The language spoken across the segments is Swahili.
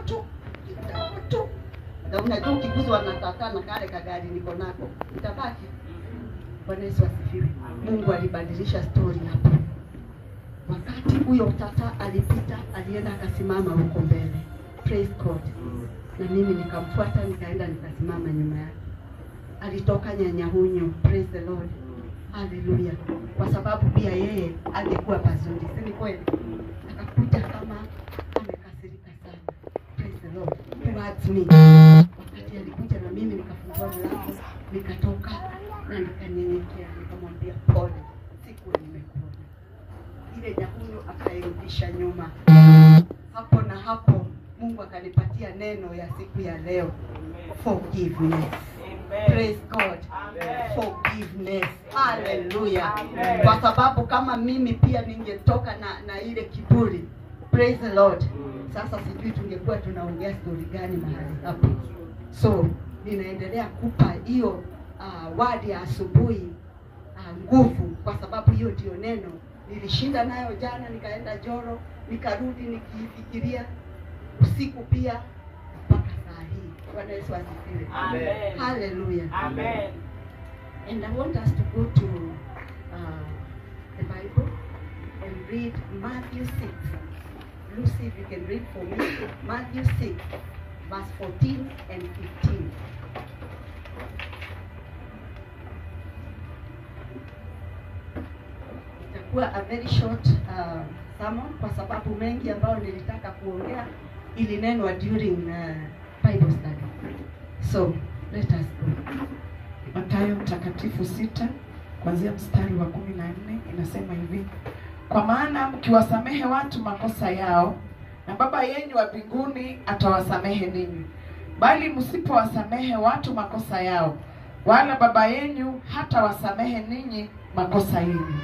kidogo tu. Na unajua ukiguzwa na tata na kale kagari niko nako, utabaki. Bwana Yesu asifiwe. Mungu alibadilisha story hapo. Wakati huyo tata alipita, alienda akasimama huko mbele. Praise God. Na mimi nikamfuata, nikaenda nikasimama nyuma yake. Alitoka nyanyahunyo. Praise the Lord. Hallelujah. Kwa sababu pia yeye angekuwa pazuri. Si ni kweli? Akakuja kama amekasirika sana. Praise the Lord. Towards me. Wakati alikuja na mimi nikafungua mlango, nikatoka na nikanyenyekea, nikamwambia pole. Sikuwa nimekuona. Ile nyahunyo akairudisha nyuma. Hapo na hapo Mungu akanipatia neno ya siku ya leo. Forgiveness. Praise God. Forgiveness. Hallelujah. Kwa sababu kama mimi pia ningetoka na ile kiburi. Praise the Lord. Sasa sijui tungekuwa tunaongea story gani mahali hapo. So ninaendelea kupa hiyo word ya asubuhi nguvu, kwa sababu hiyo ndio neno nilishinda nayo jana. Nikaenda Joro, nikarudi nikifikiria usiku pia mpaka saa hii. Bwana Yesu asifiwe. Amen. Hallelujah. Amen. And I want us to go to the Bible and read Matthew 6. Lucy, if you can read for me. Matthew 6, verse 14 and 15. Itakuwa a very short sermon, kwa sababu mengi ambayo nilitaka kuongea ilinenwa during Bible study. So, let us go. Mathayo mtakatifu 6 kuanzia mstari wa 14 inasema hivi: kwa maana mkiwasamehe watu makosa yao, na Baba yenu wa mbinguni atawasamehe ninyi. Bali msipowasamehe watu makosa yao, wala Baba yenu hatawasamehe ninyi makosa yenu.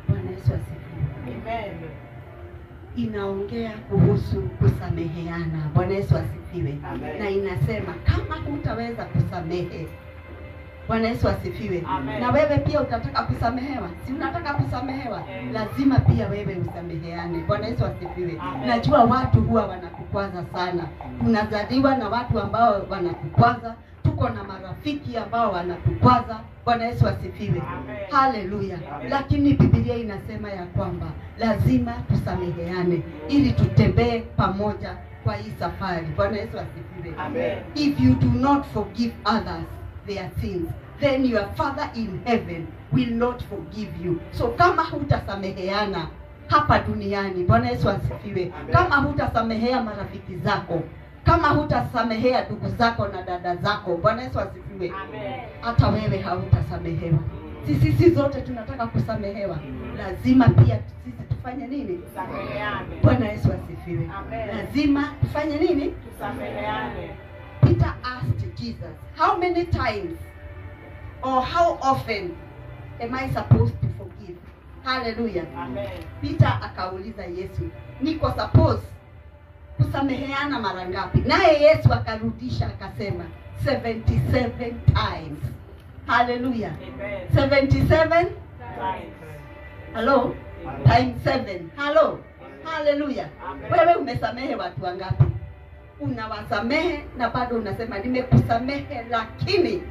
Bwana Yesu asifiwe. Amen. Inaongea kuhusu kusameheana. Bwana Yesu asifiwe. Amen. Na inasema kama hutaweza kusamehe. Bwana Yesu asifiwe. Amen. Na wewe pia utataka kusamehewa. Si unataka kusamehewa? Amen. Lazima pia wewe usameheane. Bwana Yesu asifiwe. Amen. Najua watu huwa wanakukwaza sana. Tunazaliwa na watu ambao wanakukwaza. Tuko na marafiki ambao wanatukwaza. Bwana Yesu asifiwe. Amen. Hallelujah. Amen. Lakini Biblia inasema ya kwamba lazima tusameheane ili tutembee pamoja kwa hii safari. Bwana Yesu asifiwe. Amen. If you do not forgive others their sins, then your Father in heaven will not forgive you. So kama hutasameheana hapa duniani, Bwana Yesu asifiwe. Amen. Kama hutasamehea marafiki zako, kama hutasamehea ndugu zako na dada zako, Bwana Yesu asifiwe. Amen. Hata wewe hautasamehewa. Sisi zote tunataka kusamehewa. Lazima pia sisi tufanye nini? Tusameheane. Bwana Yesu asifiwe. Amen. Lazima tufanye nini? Tusameheane. Peter asked Jesus, how many times or how often am I supposed to forgive? Hallelujah. Amen. Peter akauliza Yesu, niko suppose kusameheana mara ngapi? Naye Yesu akarudisha akasema 77 times. Hallelujah. Amen. 77 Times. hello times 7. Hello. Hallelujah. Amen. Wewe umesamehe watu wangapi? Unawasamehe na bado unasema nimekusamehe, lakini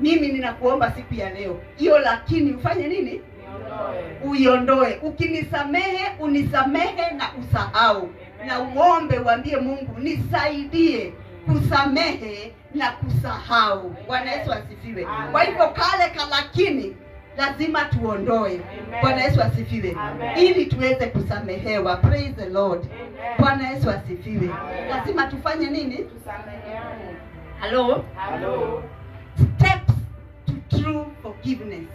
mimi ninakuomba siku ya leo hiyo lakini ufanye nini? Niondoe. Uiondoe. Ukinisamehe unisamehe na usahau. Amen. Na uombe uambie Mungu nisaidie kusamehe na kusahau. Bwana Yesu asifiwe. Amen. Kwa hivyo kale lakini lazima tuondoe. Amen. Bwana Yesu asifiwe. Amen. Ili tuweze kusamehewa. Praise the Lord. Amen. Bwana Yesu asifiwe. Amen. Lazima tufanye nini? Tusameheane. Hello? Hello. Steps to true forgiveness.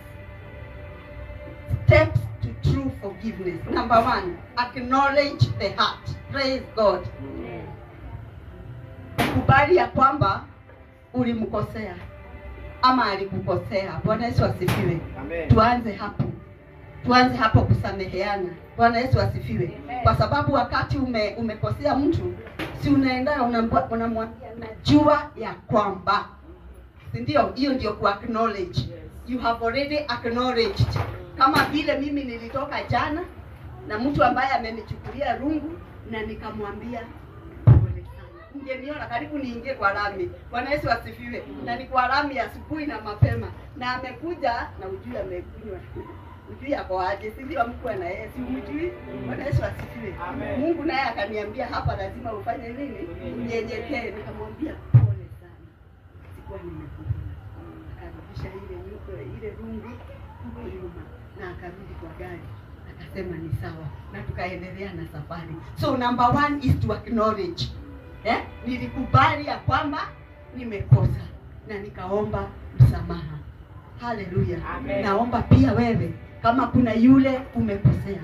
Steps to true forgiveness. Number 1, acknowledge the heart. Praise God. Kubali ya kwamba ulimkosea ama alikukosea. Bwana Yesu asifiwe. Amen. Tuanze hapo kusameheana. Bwana Yesu asifiwe. Amen. Kwa sababu wakati umekosea mtu, si unaenda unamwambia najua ya kwamba. Si ndio? Hiyo ndio ku acknowledge. You have already acknowledged. Kama vile mimi nilitoka jana na mtu ambaye amenichukulia rungu na nikamwambia pole ungeniona karibu niingie kwa lami. Bwana Yesu asifiwe. Na ni kwa lami asubuhi na mapema. Na amekuja na ujui amekunywa. Ujui ako aje? Si ndio mkuu na yeye si ujui. Bwana Yesu asifiwe. Mungu naye akaniambia hapa lazima ufanye nini? Unyenyekee. Nikamwambia pole sana. Sikuwa nimekula. Akarudisha ile rungu huko nyuma na akarudi kwa gari. Akasema ni sawa na tukaendelea na safari. So number 1 is to acknowledge. Nilikubali ya kwamba nimekosa na nikaomba msamaha. Haleluya. Naomba pia wewe kama kuna yule umekosea.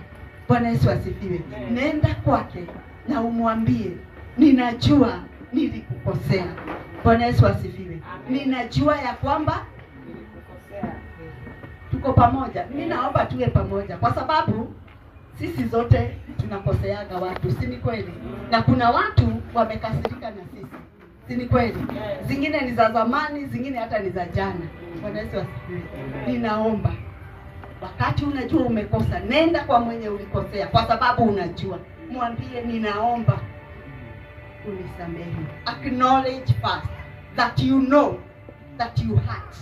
Bwana Yesu asifiwe. Nenda kwake na umwambie ninajua nilikukosea. Bwana Yesu asifiwe. Ninajua ya kwamba tuko pamoja. Mimi naomba tuwe pamoja kwa sababu sisi zote tunakoseaga watu, si ni kweli? Na kuna watu wamekasirika na sisi. Si ni kweli? Zingine ni za zamani, zingine hata ni za jana. Bwana Yesu asifiwe. Ninaomba wakati unajua umekosa, nenda kwa mwenye ulikosea kwa sababu unajua. Mwambie ninaomba unisamehe. Acknowledge first that you know that you hurt.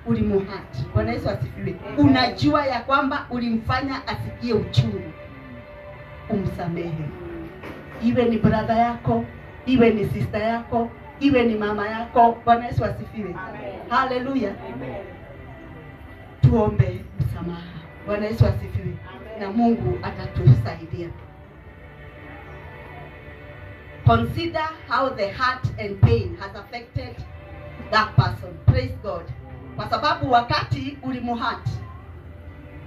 Ulimuhati. Bwana Yesu asifiwe. Unajua ya kwamba ulimfanya asikie uchungu. Umsamehe. Iwe ni brother yako, iwe ni sister yako, iwe ni mama yako. Bwana Yesu asifiwe. Haleluya. Tuombe msamaha. Bwana Yesu asifiwe. Na Mungu atatusaidia. Consider how the hurt and pain has affected that person. Praise God. Kwa sababu wakati ulimuhati,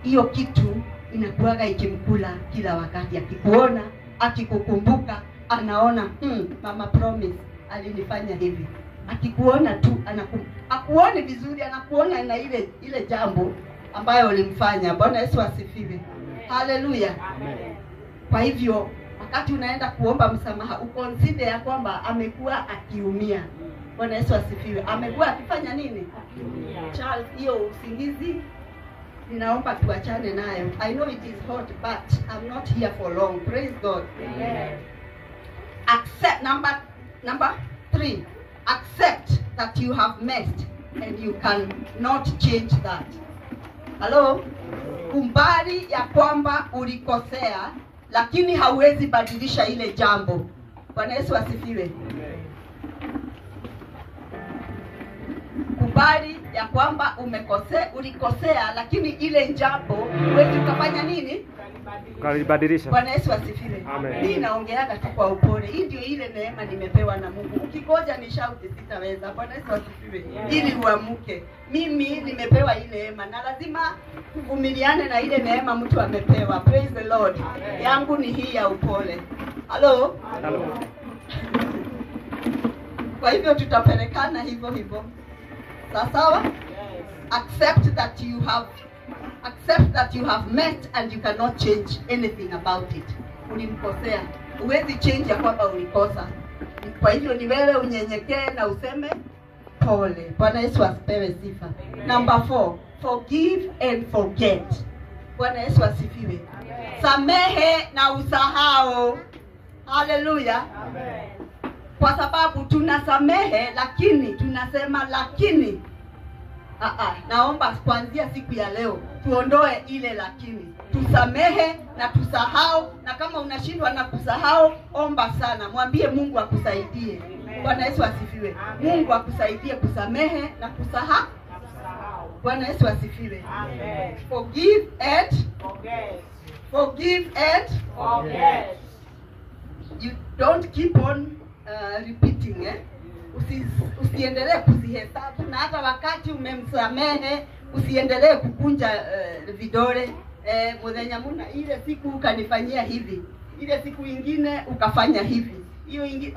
hiyo kitu inakuwaga ikimkula kila wakati. Akikuona, akikukumbuka, anaona Mama Promise alinifanya hivi. Akikuona tu akuone vizuri, anakuona na ile jambo ambayo ulimfanya. Bwana Yesu asifiwe. Haleluya. Kwa hivyo wakati unaenda kuomba msamaha, uconsider ya kwamba amekuwa akiumia. Bwana Yesu asifiwe. Amekuwa akifanya nini? Charles, hiyo usingizi ninaomba tuachane nayo. I know it is hot but I'm not here for long. Praise God. Amen. Accept number 3. Accept that you have messed and you cannot change that. Hello? Kumbali ya kwamba ulikosea lakini hauwezi badilisha ile jambo. Bwana Yesu asifiwe. Kubali ya kwamba ulikosea lakini ile jambo huwezi ukafanya nini? Kalibadilisha. Bwana Yesu asifiwe. Mimi naongeaga tu kwa upole. Hii ndio ile neema nimepewa na Mungu. Ukikoja ni shauti sitaweza. Bwana Yesu asifiwe. Ili uamuke. Mimi nimepewa ile neema na lazima kuvumiliane na ile neema mtu amepewa. Praise the Lord. Yangu ni hii ya upole. Hello? Hello. Kwa hivyo tutapelekana hivyo. Sawa? Accept that you have met and you cannot change anything about it. Ulimkosea. Huwezi change ya kwamba ulikosa. Kwa hivyo ni wewe unyenyekee na useme pole. Bwana Yesu asipewe sifa. Number 4, forgive and forget. Bwana Yesu asifiwe. Samehe na usahau. Haleluya. Amen. Kwa sababu tunasamehe lakini tunasema lakini naomba kuanzia siku ya leo tuondoe ile lakini. Tusamehe na tusahau, na kama unashindwa na kusahau, omba sana. Mwambie Mungu akusaidie. Bwana Yesu asifiwe. Mungu akusaidie kusamehe na kusahau. Bwana Yesu asifiwe. Amen. Forgive and forget. Forgive and forget. You don't keep on repeating, usiendelee kuzihesabu, na hata wakati umemsamehe usiendelee kukunja vidole. Mudhenya muna ile siku ukanifanyia hivi, ile siku ingine ukafanya hivi, hiyo ingine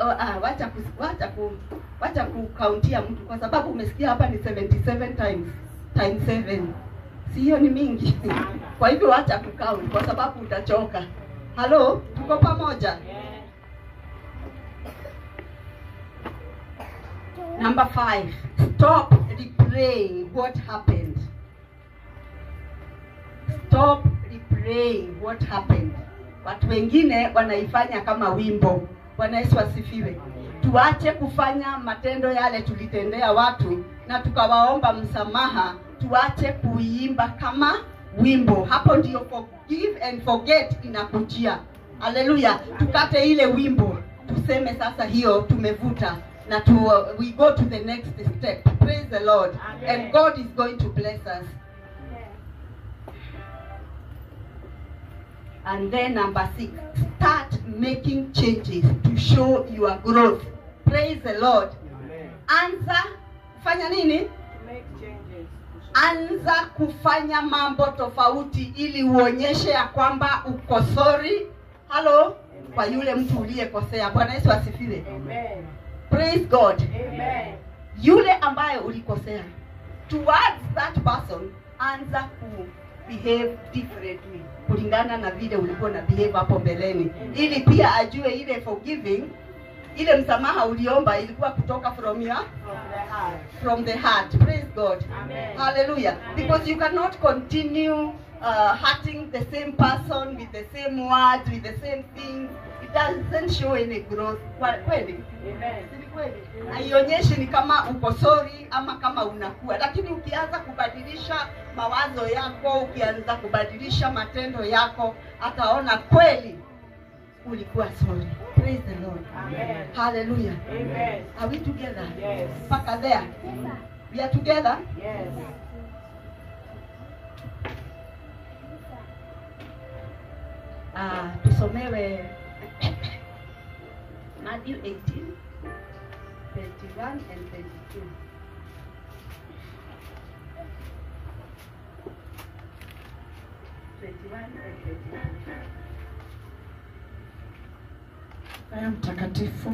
wacha kukauntia mtu, kwa sababu umesikia hapa ni 77 times 7. Si hiyo ni mingi? Kwa hivyo wacha kukaunt kwa sababu utachoka. Hello, tuko pamoja? Number 5, stop replaying what happened. Stop replaying what happened. Watu wengine wanaifanya kama wimbo. Bwana Yesu asifiwe. Tuache kufanya matendo yale tulitendea watu na tukawaomba msamaha. Tuache kuimba kama wimbo. Hapo ndio forgive and forget inakujia. Haleluya. Tukate ile wimbo. Tuseme sasa hiyo tumevuta na we go to the next step. Praise the Lord. Amen. And God is going to bless us. And then number 6, start making changes to show your growth. Praise the Lord. Amen. Anza fanya nini? Make changes. Anza kufanya mambo tofauti ili uonyeshe ya kwamba uko sorry. Hello? Kwa yule mtu uliyekosea. Bwana Yesu asifiwe. Amen. Praise God. Amen. Yule ambaye ulikosea, towards that person, anza ku behave differently kulingana na vile ulikuwa na behave hapo mbeleni, ili pia ajue ile forgiving, ile msamaha uliomba ilikuwa kutoka from your from the heart. Praise God. Amen. Hallelujah. Because you cannot continue hurting the same person with the same words, with the same things. It doesn't show any growth. Kweli? Amen. Haionyeshi ni kama uko sorry ama kama unakuwa. Lakini ukianza kubadilisha mawazo yako, ukianza kubadilisha matendo yako, ataona kweli ulikuwa sorry. Praise the Lord. Amen. Hallelujah. Amen. Are we together? Yes. Paka there. We are together. Yes. Tusomewe Matthew 18, 21 and 22. Aya Mtakatifu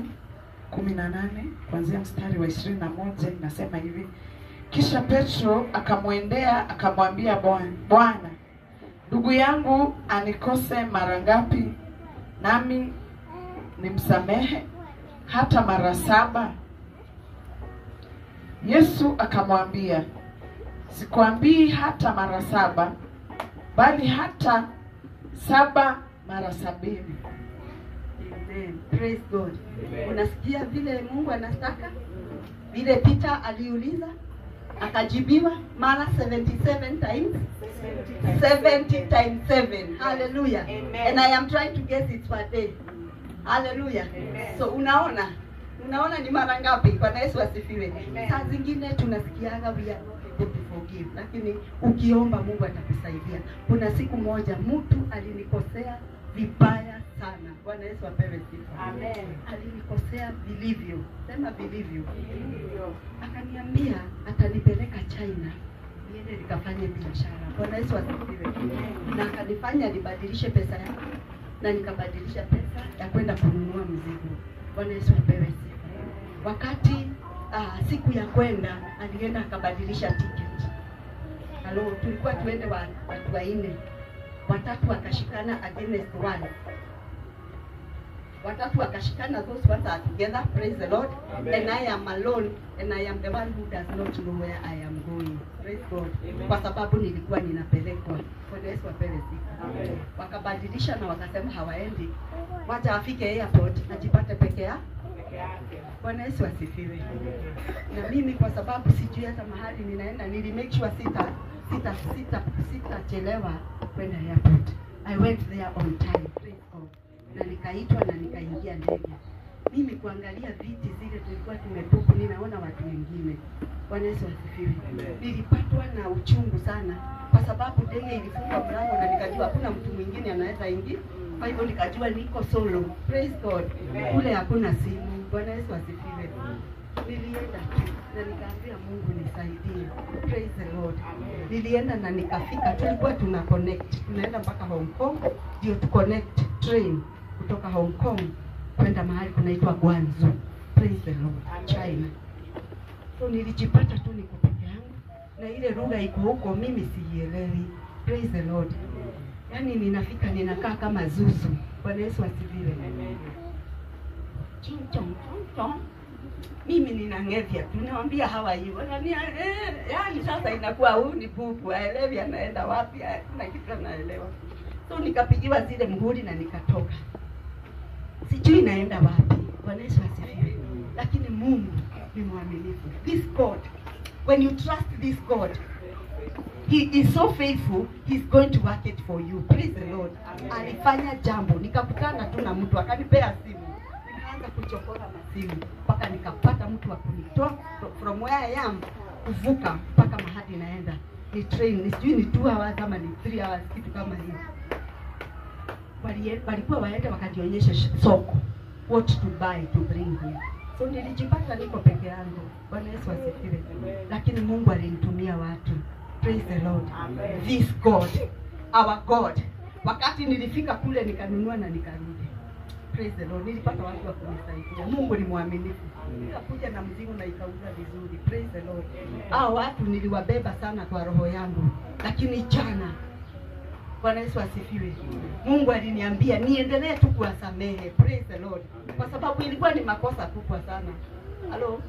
18 kuanzia mstari wa 21 inasema hivi: kisha Petro akamwendea akamwambia Bwana, ndugu yangu anikose mara ngapi nami nimsamehe? Hata mara 7? Yesu akamwambia, sikwambii hata mara 7, bali hata 7 mara 70. Amen. Praise God. Amen. Unasikia vile Mungu anataka? Vile Peter aliuliza akajibiwa mara 77 times 70 times 7. Hallelujah. Amen. And I am trying to guess it per day. Hallelujah. Amen. So unaona ni mara ngapi? Bwana Yesu asifiwe. Amen. Saa zingine tunasikiaga we are not able to forgive, lakini ukiomba Mungu atakusaidia. Kuna siku moja mtu alinikosea vibaya sana. Bwana Yesu apewe sifa. Amen. Alinikosea vilivyo. Sema vilivyo. Vilivyo. Akaniambia atanipeleka China niende nikafanye biashara. Bwana Yesu asifiwe. Na akanifanya nibadilishe pesa yangu na nikabadilisha pesa ya kwenda kununua mzigo. Bwana Yesu apewe sifa. Wakati siku ya kwenda alienda akabadilisha ticket. Halo, tulikuwa tuende watu 4. Watatu wakashikana against one. Watatu wakashikana, those ones are together. Praise the Lord. Amen. And I am alone and I am the one who does not know where I am going. Praise God. Amen. Kwa sababu nilikuwa ninapelekwa. Bwana Yesu apewe sifa. Amen. Wakabadilisha na wakasema hawaendi. Wacha afike airport ajipate peke yake. Peke yake. Bwana Yesu asifiwe. Na mimi kwa sababu sijui hata mahali ninaenda, nili make sure sitachelewa kwenda airport. I went there on time. Praise God. Na nikaitwa na nikaingia ndege. Mimi kuangalia viti zile tulikuwa tumebuku, ninaona watu wengine. Bwana Yesu asifiwe. Nilipatwa na uchungu sana kwa sababu ndege ilifunga mlango na nikajua hakuna mtu mwingine anaweza ingia. Kwa hivyo nikajua niko solo. Praise God. Kule hakuna simu. Bwana Yesu asifiwe. Nilienda tu na nikaambia Mungu nisaidie. Praise the Lord. Nilienda na nikafika, tulikuwa tuna connect. Tunaenda mpaka Hong Kong ndio tu connect train kutoka Hong Kong kwenda mahali kunaitwa Guangzhou. Praise the Lord. China. So nilijipata tu niko peke yangu na ile lugha iko huko mimi sielewi. Praise the Lord. Yaani ninafika ninakaa kama zuzu. Bwana Yesu asifiwe. Ching chong chong chong. Mimi ninangevya. Tunamwambia how are you? Ananiambia yaani sasa inakuwa huu ni bubu. Haelewi anaenda wapi. Hakuna kitu anaelewa. So nikapigiwa zile muhuri na nikatoka. Sijui naenda wapi. Bwana Yesu asifiwe. Lakini Mungu ni mwaminifu. This God, when you trust this God, He is so faithful, He's going to work it for you. Praise the Lord. Alifanya jambo, nikakutana tu na mtu akanipea simu. Nikaanza kuchokora masimu mpaka nikapata mtu wa kunitoa from where I am kuvuka mpaka mahali naenda. Ni train, ni sijui ni 2 hours ama ni 3 hours, kitu kama hiyo. Walikuwa waende wakajionyesha soko, what to buy to bring here. So nilijipata niko peke yangu. Bwana Yesu asifiwe. Lakini Mungu alinitumia watu. Praise the Lord. Amen. This God, our God. Wakati nilifika kule nikanunua na nikarudi. Praise the Lord. Nilipata watu wa kunisaidia. Mungu ni mwaminifu. Nikakuja na mzigo na ikauza vizuri. Praise the Lord. Hao watu niliwabeba sana kwa roho yangu. Lakini jana, Bwana Yesu asifiwe, Mungu aliniambia niendelee tu kuwasamehe. Praise the Lord. Kwa sababu ilikuwa ni makosa kubwa sana. Halo?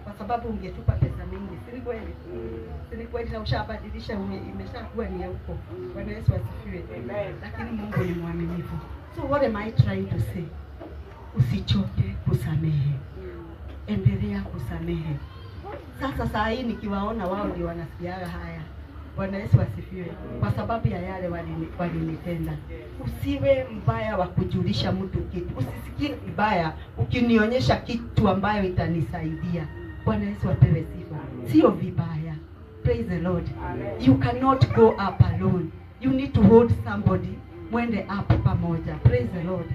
Kwa sababu ungetupa pesa mingi. Si kweli? Si kweli, na ushabadilisha, imeshakuwa ni huko. Bwana Yesu asifiwe. Amen. Lakini Mungu ni mwaminifu. So what am I trying to say? Usichoke kusamehe. Endelea kusamehe. Sasa saa hii nikiwaona wao ndio wanasikiaga haya. Bwana Yesu asifiwe. Kwa sababu ya yale walinitenda. Usiwe mbaya wa kujulisha mtu kitu. Usisikie vibaya ukinionyesha kitu ambayo itanisaidia. Bwana Yesu apewe sifa. Sio vibaya. Praise the Lord. You cannot go up alone. You need to hold somebody. Mwende up pamoja. Praise the Lord.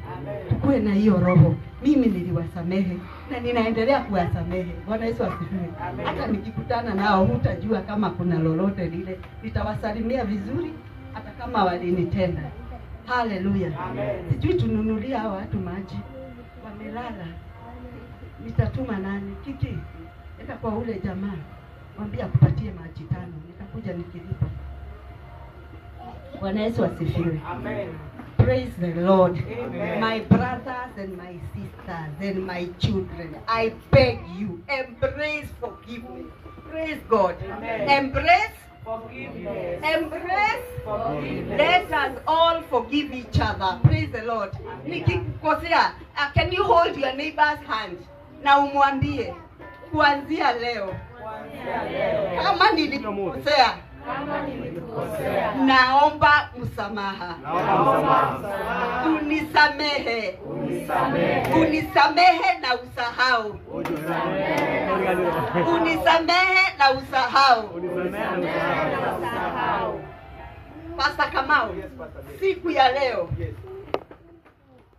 Tukue na hiyo roho. Mimi niliwasamehe na ninaendelea kuwasamehe. Bwana Yesu asifiwe. Hata nikikutana nao hutajua kama kuna lolote lile. Nitawasalimia vizuri hata kama walinitenda. Hallelujah. Sijui tununulia hao watu maji. Wamelala. Nitatuma nani? Kiki. Enda kwa ule jamaa. Mwambie akupatie maji 5. Nitakuja nikilipa. Bwana Yesu asifiwe. Amen. Praise the Lord. Amen. My brothers and my sisters and my children, I beg you, embrace forgiveness. Praise God. Amen. Embrace forgiveness. Embrace forgiveness. Let us all forgive each other. Praise the Lord. Nikikosea, can you hold your neighbor's hand na umwambie kuanzia leo, kama nilikosea, naomba msamaha. Unisamehe. Unisamehe na usahau. Unisamehe na usahau. Pastor Kamau, siku ya leo,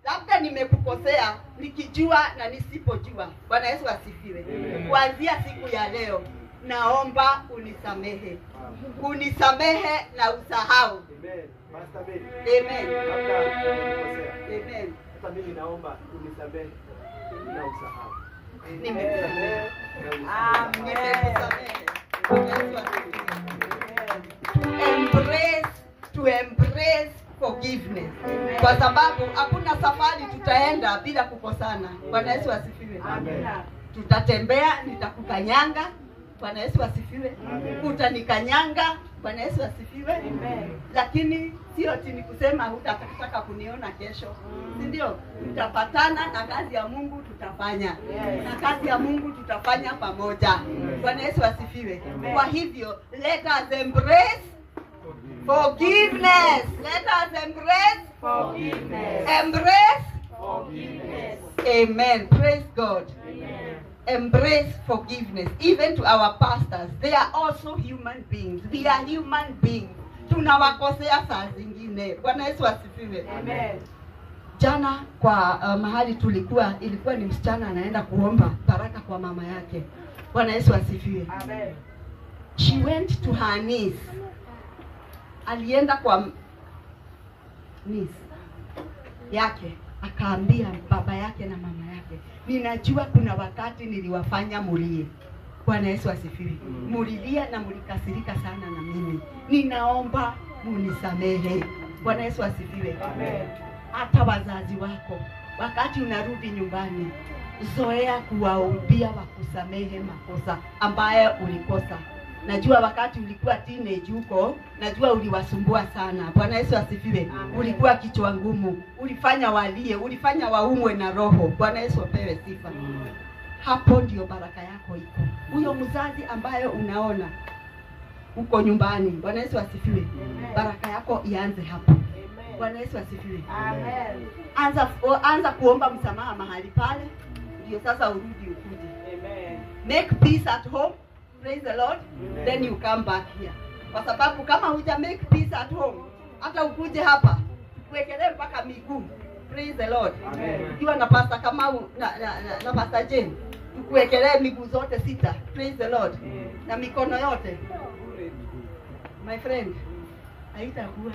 labda nimekukosea nikijua na nisipojua. Bwana Yesu asifiwe. Kuanzia siku ya leo, naomba unisamehe. Unisamehe na usahau. Amen. Pastor Ben. Amen. Amen. Hata mimi naomba unisamehe na usahau. Nimesamehe. To embrace forgiveness. Kwa sababu hakuna safari tutaenda bila kukosana. Bwana Yesu asifiwe. Amen. Tutatembea, nitakukanyanga. Bwana Yesu asifiwe. Utanikanyanga. Bwana Yesu asifiwe. Amen. Lakini sio ati ni kusema hutataka kuniona kesho. Si ndio? Tutapatana na kazi ya Mungu tutafanya. Na kazi ya Mungu tutafanya pamoja. Bwana Yesu asifiwe. Kwa hivyo, let us embrace forgiveness. Let us embrace forgiveness. Embrace forgiveness. Amen. Praise God. Amen. Embrace forgiveness. Even to our pastors, they are also human beings. We are human beings. Tunawakosea saa zingine. Bwana Yesu asifiwe. Amen. Jana kwa mahali tulikuwa, ilikuwa ni msichana anaenda kuomba baraka kwa mama yake. Bwana Yesu asifiwe. Amen. She went to her niece. Alienda kwa niece yake, akaambia baba yake na mama yake, ninajua kuna wakati niliwafanya mulie. Bwana Yesu asifiwe. Mulilia na mulikasirika sana na mimi. Ninaomba munisamehe. Bwana Yesu asifiwe. Amen. Hata wazazi wako, wakati unarudi nyumbani, zoea kuwaambia wakusamehe makosa ambayo ulikosa. Najua wakati ulikuwa teenage huko, najua uliwasumbua sana. Bwana Yesu asifiwe. Ulikuwa kichwa ngumu, ulifanya walie, ulifanya waumwe na roho. Bwana Yesu apewe sifa. Hapo ndio baraka yako iko. Huyo mzazi ambaye unaona uko nyumbani, Bwana Yesu asifiwe. Baraka yako ianze hapo. Bwana Yesu asifiwe. Amen. Anza kuomba msamaha mahali pale, ndio sasa urudi ukuje. Amen. Make peace at home. Praise the Lord. Then you come back here. Kwa sababu kama huja make peace at home, hata ukuje hapa kuwekelee mpaka miguu. Praise the Lord. Ukiwa na Pastor Kamau na Pastor Jane, tukuwekelee miguu zote sita. Praise the Lord. Na mikono yote. My friend, haitakuwa.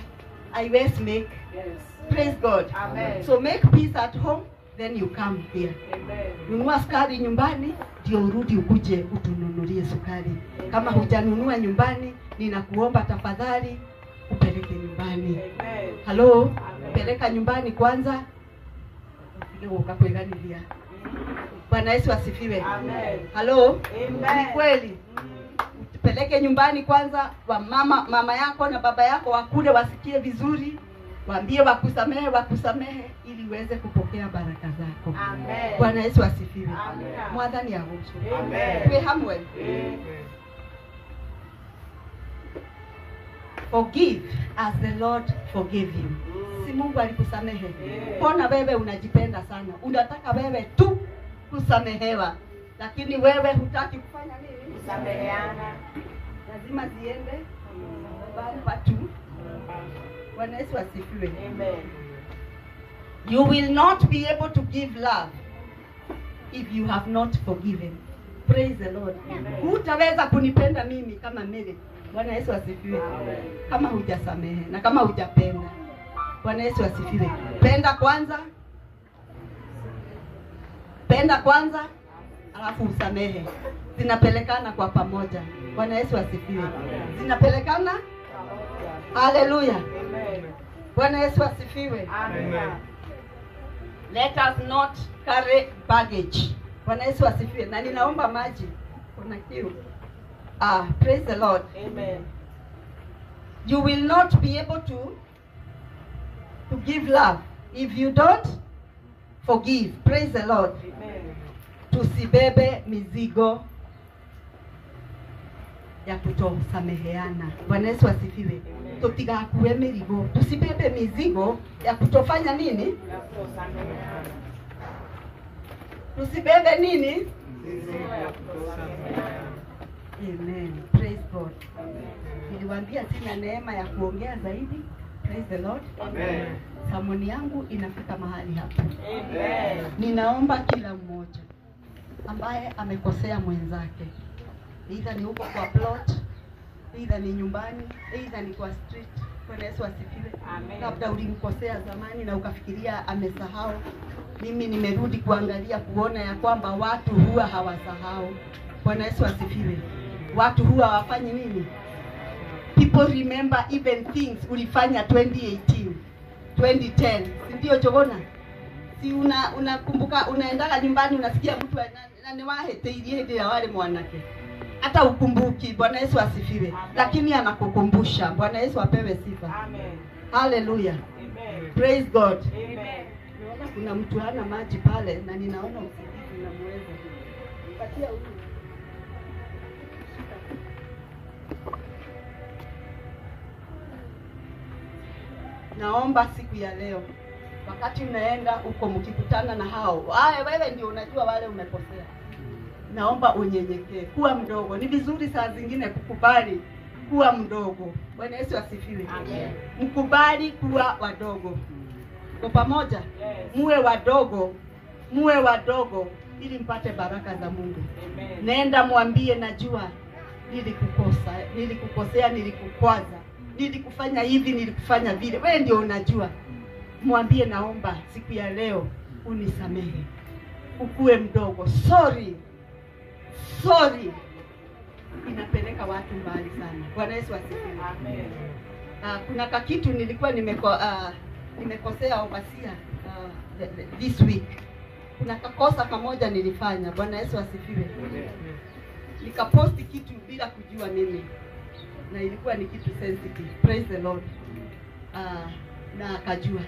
I will make. Yes. Praise God. Amen. So make peace at home, then you come here. Amen. Nunua sukari nyumbani, ndio urudi ukuje utununulie sukari. Kama hujanunua nyumbani, ninakuomba tafadhali upeleke nyumbani. Amen. Hello? Peleka nyumbani kwanza. Ndio ukakueganilia. Bwana Yesu asifiwe. Amen. Hello? Amen. Ni kweli. Peleke nyumbani kwanza, wa mama yako na baba yako wakule wasikie vizuri. Waambie wakusamehe ili uweze kupokea baraka zako. Amen. Bwana Yesu asifiwe. Amen. Mwathani agucu. Amen. Twe hamwe. Forgive as the Lord forgave you. Si Mungu alikusamehe. Mbona wewe unajipenda sana? Unataka wewe tu kusamehewa. Lakini wewe hutaki kufanya nini? Kusameheana. Lazima ziende bali watu. Bwana Yesu asifiwe. Amen. You will not be able to give love if you have not forgiven. Praise the Lord. Hutaweza kunipenda mimi kama mimi. Bwana Yesu asifiwe. Kama hujasamehe na kama hujapenda. Bwana Yesu asifiwe. Penda kwanza, alafu usamehe. Zinapelekana kwa pamoja. Bwana Yesu asifiwe. Zinapelekana. Hallelujah. Amen. Bwana Yesu asifiwe. Amen. Let us not carry baggage. Bwana Yesu asifiwe. Na ninaomba maji. Kuna kiu. Praise the Lord. Amen. You will not be able to give love if you don't forgive. Praise the Lord. Amen. Tusibebe mizigo ya kutosameheana. Bwana Yesu asifiwe. Tutigakue mirigo. Tusibebe mizigo ya kutofanya nini? Na kusameheana. Tusibebe nini? Ya kusameheana. Amen. Praise God. Niliwaambia sina neema ya kuongea zaidi. Praise the Lord. Amen. Samoni yangu inafika mahali hapa. Amen. Ninaomba kila mmoja ambaye amekosea mwenzake, either ni huko kwa plot, either ni nyumbani, either ni kwa street. Bwana Yesu asifiwe. Amen. Labda ulimkosea zamani na ukafikiria amesahau. Mimi nimerudi kuangalia kuona ya kwamba watu huwa hawasahau. Bwana Yesu asifiwe. Watu huwa hawafanyi nini? People remember even things ulifanya 2018, 2010. Si ndio Jogona? Si unakumbuka unaendaga nyumbani unasikia mtu ananiwahetirie ndio ya wale mwanake. Hata ukumbuki. Bwana Yesu asifiwe. Lakini anakukumbusha. Bwana Yesu apewe sifa. Amen. Hallelujah. Amen. Praise God. Amen. Naona kuna mtu hana maji pale na ninaona usingizi unamweza. Patia huyu. Naomba siku ya leo wakati unaenda huko mkikutana na hao, wewe ndio unajua wale umekosea. Naomba unyenyekee, kuwa mdogo. Ni vizuri saa zingine kukubali kuwa mdogo. Bwana Yesu asifiwe. Amen. Mkubali kuwa wadogo. Kwa pamoja, Yes. muwe wadogo ili mpate baraka za Mungu. Amen. Nenda mwambie, najua nilikukosea, nilikukwaza, nilikufanya hivi, nilikufanya vile. Wewe ndio unajua. Mwambie, naomba siku ya leo unisamehe. Ukue mdogo. Sorry. Inapeleka watu mbali sana. Bwana Yesu asifiwe. Amen. Kuna kakitu nilikuwa nimekosea overseer this week. Kuna kakosa kamoja nilifanya. Bwana Yesu asifiwe. nikaposti kitu bila kujua mimi, na ilikuwa ni kitu sensitive. Praise the Lord. Na akajua,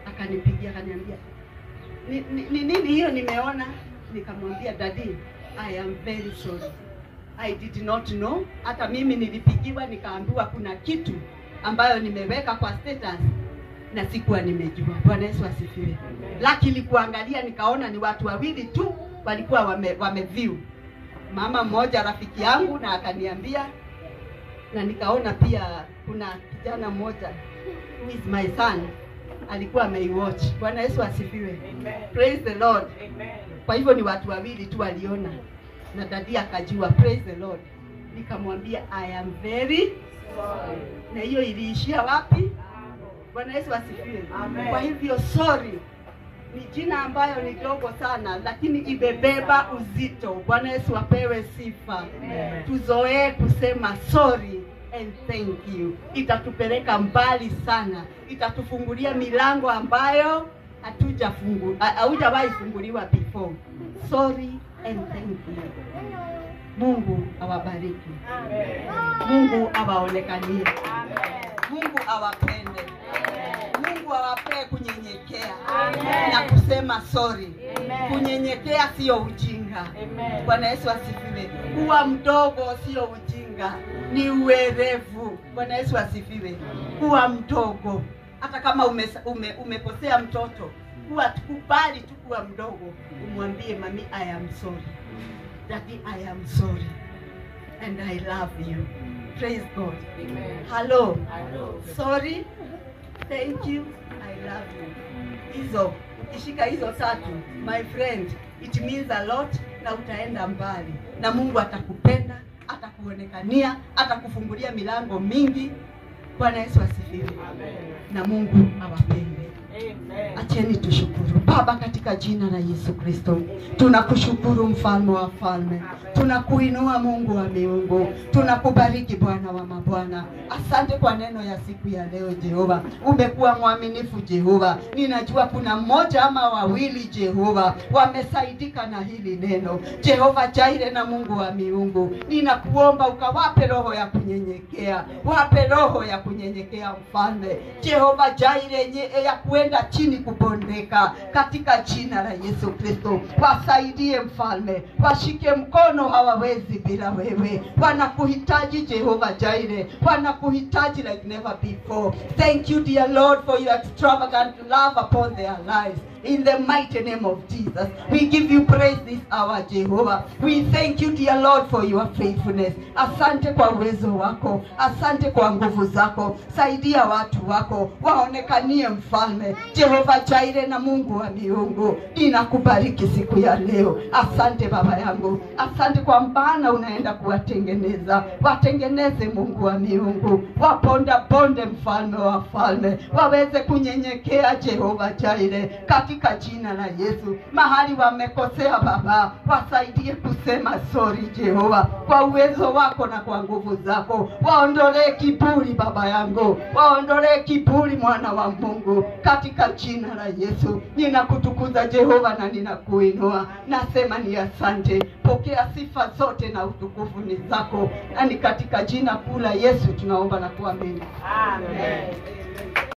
akanipigia akaniambia ni nini hiyo nimeona. Nikamwambia, Daddy, I am very sorry, I did not know. Hata mimi nilipigiwa nikaambiwa kuna kitu ambayo nimeweka kwa status na sikuwa nimejua. Bwana Yesu asifiwe. Lakini kuangalia nikaona ni watu wawili tu walikuwa wameview. Mama mmoja rafiki yangu na akaniambia, na nikaona pia kuna kijana mmoja who is my son alikuwa ameiwatch. Bwana Yesu asifiwe. Praise the Lord. Kwa hivyo ni watu wawili tu waliona, na Daddy akajua. Praise the Lord. Nikamwambia, I am very sorry. Na hiyo iliishia wapi? Bwana Yesu asifiwe. Kwa hivyo sorry ni jina ambayo ni dogo sana, lakini imebeba uzito. Bwana Yesu apewe sifa. Tuzoee kusema sorry and thank you. Itatupeleka mbali sana. Itatufungulia milango ambayo haujawahi funguliwa before. Sorry and thank you. Mungu awabariki. Mungu awaonekanie. Mungu awapende. Mungu awapee kunyenyekea na kusema sorry. Kunyenyekea sio ujinga. Bwana Yesu asifiwe. Kuwa mdogo sio ujinga, ni uwerevu. Bwana Yesu asifiwe. Kuwa mdogo, hata kama umekosea mtoto, kubali tu kuwa mdogo, umwambie mami, I am sorry. Daddy, I am sorry and I love you. Praise God. Amen. Hello. Sorry, thank you, I love you. Hizo ukishika hizo tatu, my friend, it means a lot, na utaenda mbali, na Mungu atakupenda, atakuonekania, atakufungulia milango mingi. Bwana Yesu asifiwe. Na Mungu awapende. Acheni tushukuru. Baba, katika jina la Yesu Kristo, tunakushukuru mfalme wa falme. Tunakuinua Mungu wa miungu. Tunakubariki Bwana wa mabwana. Asante kwa neno ya siku ya leo Jehova. Umekuwa mwaminifu Jehova. Ninajua kuna mmoja ama wawili Jehova wamesaidika na hili neno. Jehova Jaire na Mungu wa miungu, ninakuomba ukawape roho ya kunyenyekea. Wape roho ya kunyenyekea mfalme. Jehova Jaire ya kuenda chini kubondeka katika jina la Yesu Kristo. Wasaidie mfalme. Washike mkono, hawawezi bila wewe. Wanakuhitaji Jehova Jaire. Wanakuhitaji like never before. Thank you dear Lord for your extravagant love upon their lives. In the mighty name of Jesus, we give you praise this hour, Jehovah. We thank you, dear Lord, for your faithfulness. Asante kwa uwezo wako. Asante kwa nguvu zako. Saidia watu wako. Waonekanie mfalme. Jehova Jaire na Mungu wa miungu, ninakubariki siku ya leo. Asante Baba yangu. Asante kwa maana unaenda kuwatengeneza. Watengeneze Mungu wa miungu. Waponde mfalme wa falme. Waweze kunyenyekea Jehova Jaire. Katika jina la Yesu, mahali wamekosea Baba, wasaidie kusema sorry Jehova, kwa uwezo wako na kwa nguvu zako. Waondolee kiburi Baba yangu, waondolee kiburi mwana wa Mungu, katika jina la Yesu. Ninakutukuza Jehova na ninakuinua. Nasema ni asante. Pokea sifa zote na utukufu ni zako. Na ni katika jina kuu la Yesu tunaomba na kuamini. Amen.